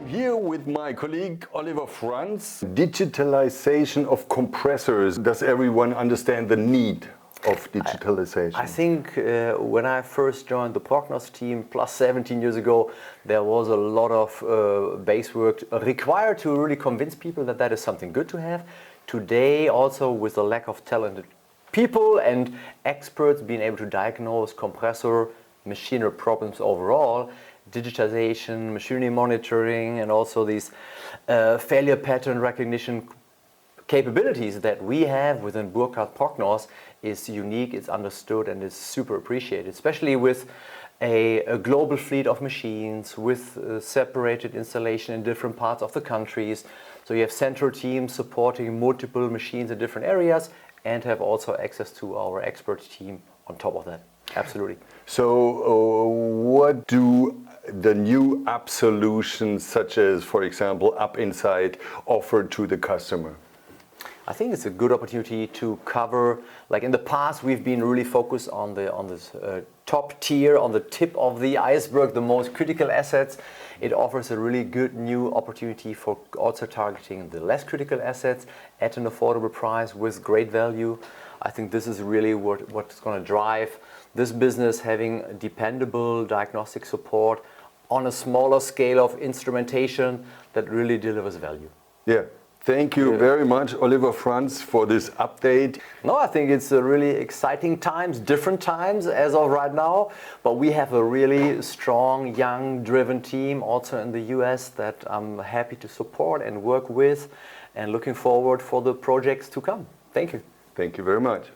here with my colleague Oliver Franz. Digitalization of compressors. Does everyone understand the need of digitalization? I think when I first joined the Prognos team plus 17 years ago, there was a lot of base work required to really convince people that that is something good to have. Today, also with the lack of talented people and experts being able to diagnose compressor machinery problems overall, digitization, machinery monitoring, and also these failure pattern recognition capabilities that we have within Burkhardt Prognos is unique, it's understood, and is super appreciated, especially with a global fleet of machines with separated installation in different parts of the countries. So you have central teams supporting multiple machines in different areas and have also access to our expert team on top of that. Absolutely. So what do the new app solutions, such as, for example, App Insight, offer to the customer? I think it's a good opportunity to cover, like in the past, we've been really focused on this top tier, on the tip of the iceberg, the most critical assets. It offers a really good new opportunity for also targeting the less critical assets at an affordable price with great value. I think this is really what's going to drive this business, having dependable diagnostic support on a smaller scale of instrumentation that really delivers value. Yeah. Thank you very much, Oliver Franz, for this update. No, I think it's a really exciting times, different times as of right now, but we have a really strong, young, driven team also in the US that I'm happy to support and work with, and looking forward for the projects to come. Thank you. Thank you very much.